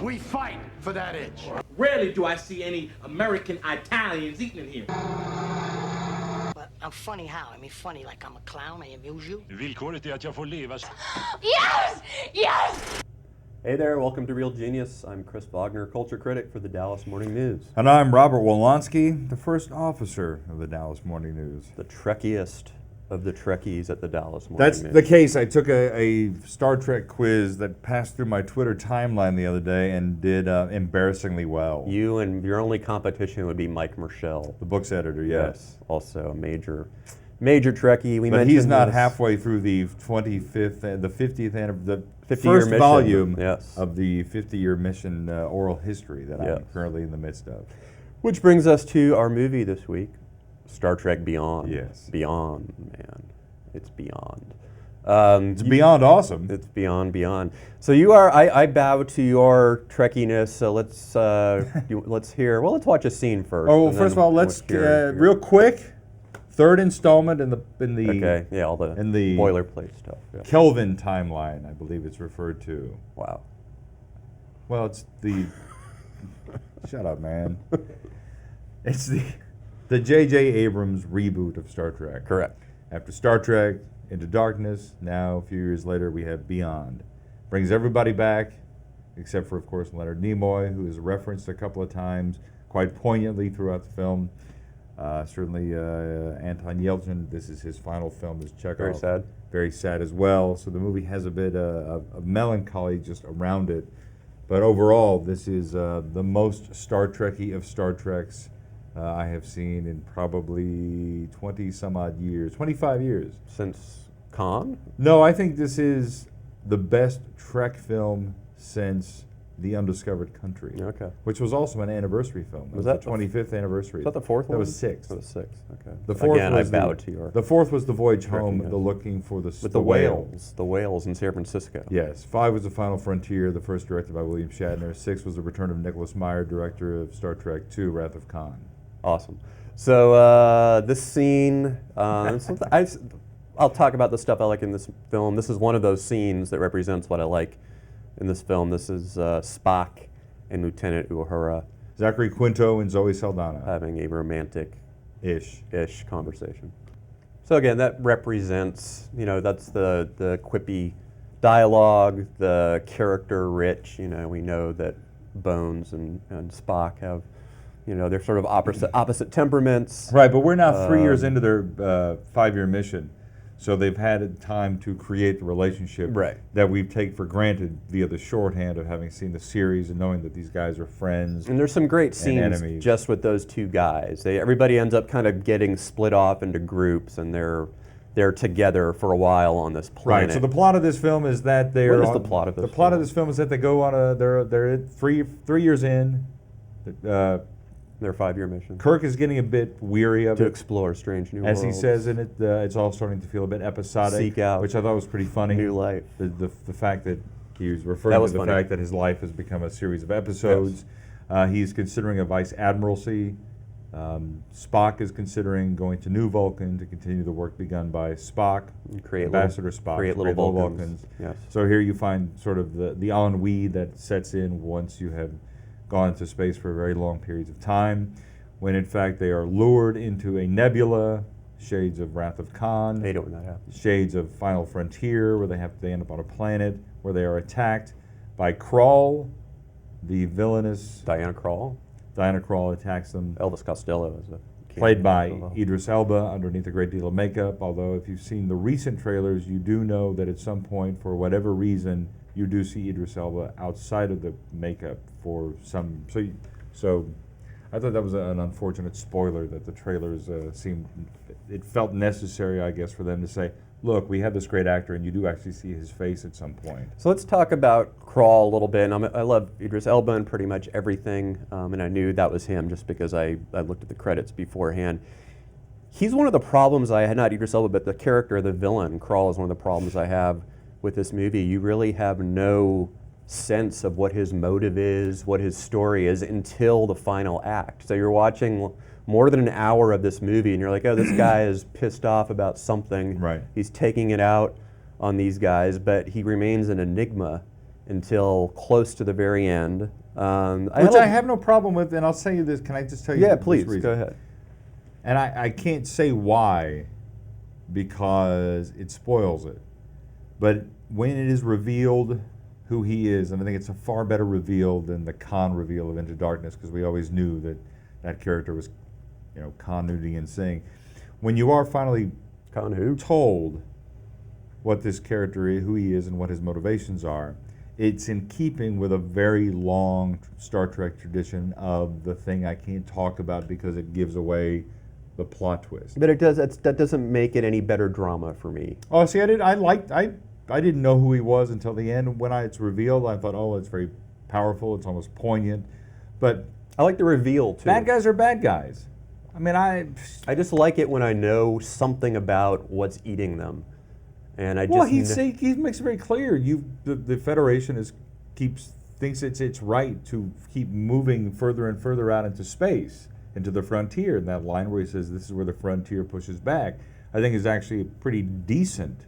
We fight for that itch. Rarely do I see any American Italians eating in here. But I'm funny how? I mean funny like I'm a clown, I amuse you? Villkoret är att jag får leva. Yes! Yes! Hey there, welcome to Real Genius. I'm Chris Vognar, culture critic for the Dallas Morning News. And I'm Robert Wilonsky, the first officer of the Dallas Morning News. The trekkiest of the Trekkies at the Dallas Morning That's News. the case. I took a Star Trek quiz that passed through my Twitter timeline the other day and did embarrassingly well. You and your only competition would be Mike Merschel. The book's editor, yes. Also a major Trekkie. But he's not halfway through the 25th, the 50th, the 50-year first mission. volume Yes. of the 50-year mission oral history that I'm currently in the midst of. Which brings us to our movie this week, Star Trek Beyond. Yes. Beyond, man. It's beyond. It's beyond awesome. It's beyond. So you are. I bow to your Trekkiness. So let's hear. Well, let's watch a scene first. Oh, well, first of all, let's real quick. Third installment in the all the boilerplate stuff. Yeah. Kelvin timeline, I believe it's referred to. Wow. Well, it's the. Shut up, man. It's the J.J. Abrams reboot of Star Trek. Correct. After Star Trek, Into Darkness, now a few years later we have Beyond. Brings everybody back, except for, of course, Leonard Nimoy, who is referenced a couple of times, quite poignantly throughout the film. Certainly Anton Yelchin, this is his final film as Chekhov. Very sad. Very sad as well. So the movie has a bit of melancholy just around it. But overall, this is the most Star Trek-y of Star Treks I have seen in probably 20-some-odd years, 25 years. Since Khan? No, I think this is the best Trek film since The Undiscovered Country. Okay. Which was also an anniversary film. Was that the 25th anniversary? Was that the fourth one? That was sixth. That was sixth, okay. The fourth Again, was I bow to your... The fourth was The Voyage Home, Trekkiness. the Looking for the With the whales. The whales in San Francisco. Yes. 5 was The Final Frontier, the first directed by William Shatner. 6 was The Return of Nicholas Meyer, director of Star Trek II, Wrath of Khan. Awesome. So this scene, I'll talk about the stuff I like in this film. This is one of those scenes that represents what I like in this film. This is Spock and Lieutenant Uhura Zachary Quinto and Zoe Saldana having a romantic-ish ish conversation. So again, that represents, that's the quippy dialogue, the character-rich. We know that Bones and Spock have, they're sort of opposite temperaments. Right, but we're now 3 years into their 5-year mission. So they've had time to create the relationship that we take for granted via the shorthand of having seen the series and knowing that these guys are friends. And there's some great scenes just with those two guys. Everybody ends up kind of getting split off into groups, and they're together for a while on this planet. Right. So the plot of this film is that they're. What is the plot of this? The plot of this film is that they go on they're 3 years in. Their 5-year mission. Kirk is getting a bit weary of to it. explore strange new worlds. As he says in it, it's all starting to feel a bit episodic. Seek out which I thought was pretty funny. New life. The fact that he was referring to the fact that his life has become a series of episodes. Yes. He's considering a vice admiralcy. Spock is considering going to New Vulcan to continue the work begun by Spock, Ambassador Spock. Create little Vulcans. Yes. So here you find sort of the ennui that sets in once you have gone into space for very long periods of time, when in fact they are lured into a nebula, shades of Wrath of Khan, shades of Final Frontier, where they end up on a planet where they are attacked by Krall, the villainous Diana Krall. Diana Krall attacks them. Elvis Costello is played by Idris Elba underneath a great deal of makeup. Although if you've seen the recent trailers, you do know that at some point, for whatever reason, you do see Idris Elba outside of the makeup for some. So I thought that was an unfortunate spoiler that the trailers it felt necessary, I guess, for them to say, look, we have this great actor, and you do actually see his face at some point. So let's talk about Krall a little bit. And I love Idris Elba in pretty much everything, and I knew that was him just because I looked at the credits beforehand. He's one of the problems I had, not Idris Elba, but the character, the villain, Krall, is one of the problems I have with this movie. You really have no sense of what his motive is, what his story is, until the final act. So you're watching more than an hour of this movie, and you're like, oh, this guy is pissed off about something. Right. He's taking it out on these guys, but he remains an enigma until close to the very end. Which I have no problem with, and I'll tell you this. Can I just tell you? Yeah, this please, reason? go ahead. And I can't say why, because it spoils it. But when it is revealed who he is, and I think it's a far better reveal than the Khan reveal of Into Darkness, because we always knew that that character was, Khan Nudie and Singh. When you are finally told what this character is, who he is, and what his motivations are, it's in keeping with a very long Star Trek tradition of the thing I can't talk about because it gives away the plot twist. But it does. That doesn't make it any better drama for me. Oh, see, I didn't know who he was until the end. When it's revealed, I thought, oh, it's very powerful. It's almost poignant. But I like the reveal too. Bad guys are bad guys. I mean, I just like it when I know something about what's eating them, and I just. Well, he makes it very clear. The Federation thinks it's right to keep moving further and further out into space, into the frontier. And that line where he says, "This is where the frontier pushes back," I think is actually a pretty decent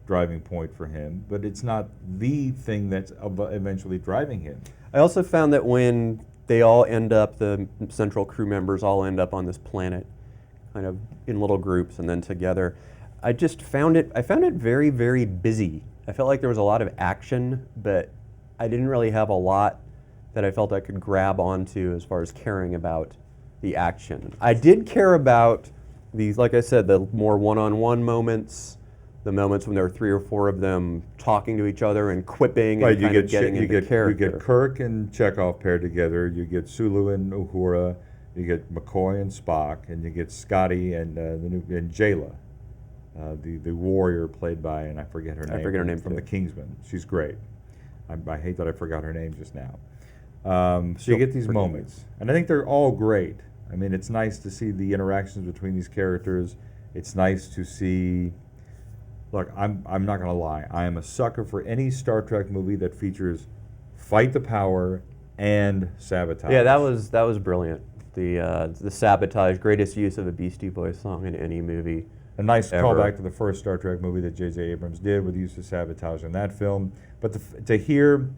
driving point for him. But it's not the thing that's eventually driving him. I also found that when they all end up, the central crew members all end up on this planet, kind of in little groups and then together. I found it very, very busy. I felt like there was a lot of action, but I didn't really have a lot that I felt I could grab onto as far as caring about the action. I did care about these, like I said, the more one-on-one moments, the moments when there were 3 or 4 of them talking to each other and quipping and kind of getting into character. You get Kirk and Chekhov paired together. You get Sulu and Uhura. You get McCoy and Spock, and you get Scotty and Jayla, the warrior played by, and I forget her name. I forget her name from too. The Kingsman. She's great. I hate that I forgot her name just now. So you get these moments, and I think they're all great. I mean, it's nice to see the interactions between these characters. It's nice to see. Look, I'm not going to lie. I am a sucker for any Star Trek movie that features fight the power and sabotage. Yeah, that was brilliant. The sabotage, greatest use of a Beastie Boys song in any movie. A nice ever. callback to the first Star Trek movie that J.J. Abrams did with the use of sabotage in that film. But to hear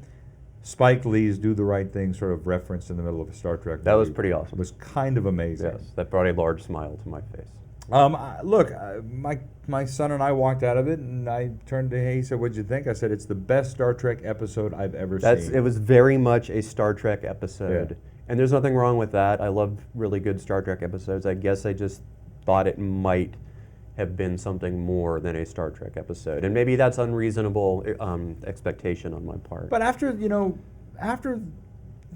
Spike Lee's "Do the Right Thing" sort of referenced in the middle of a Star Trek movie, that was pretty awesome. Was kind of amazing. Yes, that brought a large smile to my face. My son and I walked out of it, and I turned to him. He said, "What'd you think?" I said, "It's the best Star Trek episode I've ever seen." It was very much a Star Trek episode, Yeah. and there's nothing wrong with that. I love really good Star Trek episodes. I guess I just thought it might have been something more than a Star Trek episode, and maybe that's unreasonable expectation on my part. But after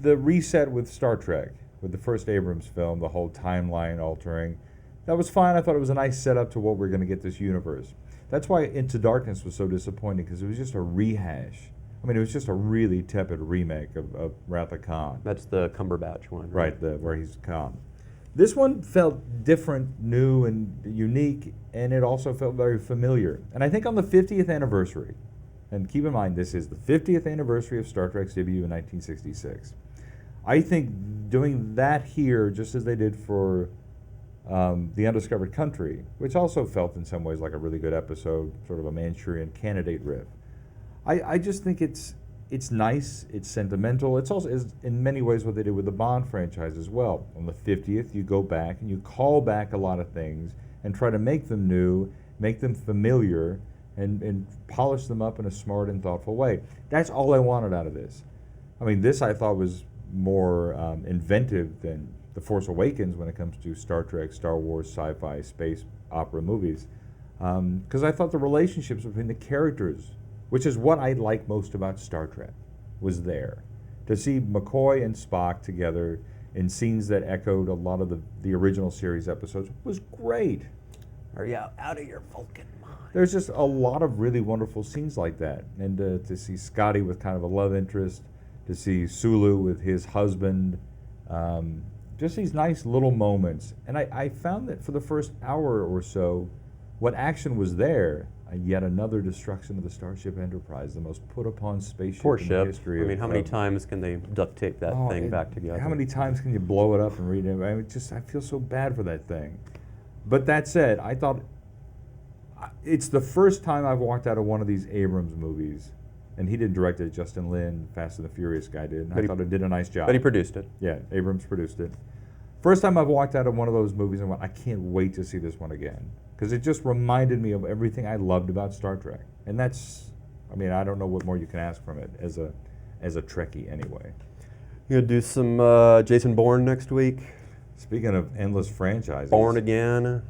the reset with Star Trek, with the first Abrams film, the whole timeline altering, that was fine. I thought it was a nice setup to what we're going to get this universe. That's why Into Darkness was so disappointing, because it was just a rehash. I mean, it was just a really tepid remake of Wrath of Khan. That's the Cumberbatch one, right? Where he's Khan. This one felt different, new, and unique, and it also felt very familiar. And I think on the 50th anniversary, and keep in mind this is the 50th anniversary of Star Trek's debut in 1966, I think doing that here, just as they did for The Undiscovered Country, which also felt in some ways like a really good episode, sort of a Manchurian Candidate riff. I just think it's nice, it's sentimental. It's also in many ways what they did with the Bond franchise as well. On the 50th, you go back and you call back a lot of things and try to make them new, make them familiar, and polish them up in a smart and thoughtful way. That's all I wanted out of this. I mean, this I thought was more inventive than The Force Awakens when it comes to Star Trek, Star Wars, sci-fi, space opera movies. Because I thought the relationships between the characters, which is what I like most about Star Trek, was there. To see McCoy and Spock together in scenes that echoed a lot of the original series episodes was great. Are you out of your Vulcan mind? There's just a lot of really wonderful scenes like that. And to see Scotty with kind of a love interest, to see Sulu with his husband, just these nice little moments. And I found that for the first hour or so, what action was there, yet another destruction of the Starship Enterprise, the most put-upon spaceship in the history. I mean, how many times can they duct tape that thing back together? How many times can you blow it up and read it? I mean, I feel so bad for that thing. But that said, I thought it's the first time I've walked out of one of these Abrams movies And he didn't direct it. Justin Lin, Fast and the Furious guy did. And I thought it did a nice job. But he produced it. Yeah, Abrams produced it. First time I've walked out of one of those movies and went, I can't wait to see this one again. Because it just reminded me of everything I loved about Star Trek. And that's, I mean, I don't know what more you can ask from it as a Trekkie anyway. You gonna do some Jason Bourne next week? Speaking of endless franchises. Born Again.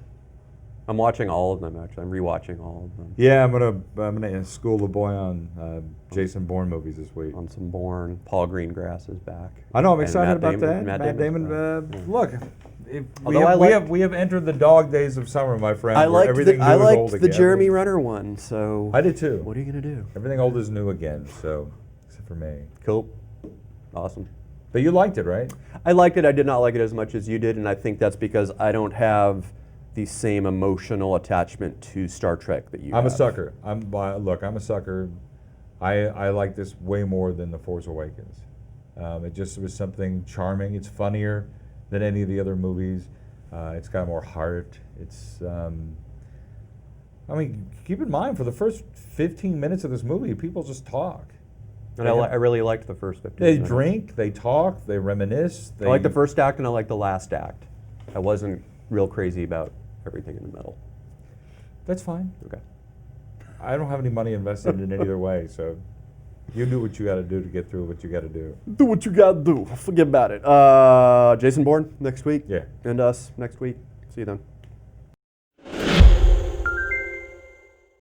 I'm watching all of them, actually. I'm rewatching all of them. Yeah, I'm gonna school the boy on Jason Bourne movies this week. On some Bourne. Paul Greengrass is back. I know, I'm And excited Matt about Damon- that. Matt Damon's Damon, back. Yeah. look, Although we have entered the dog days of summer, my friend. I where liked everything the, new I is liked old the again. Jeremy Renner one, so I did too. what are you gonna do? Everything old is new again, so except for me. Cool. Awesome. But you liked it, right? I liked it. I did not like it as much as you did, and I think that's because I don't have the same emotional attachment to Star Trek that you have. I'm a sucker. I'm a sucker. I like this way more than The Force Awakens. It just was something charming. It's funnier than any of the other movies. It's got more heart. It's, I mean, keep in mind, for the first 15 minutes of this movie, people just talk. And I really liked the first 15 They minutes. drink, they talk, they reminisce. I like the first act and I like the last act. I wasn't real crazy about everything in the middle. That's fine. Okay. I don't have any money invested in it either way, so you do what you got to do to get through what you got to do. Do what you gotta do. Forget about it. Jason Bourne next week. Yeah. And us next week. See you then.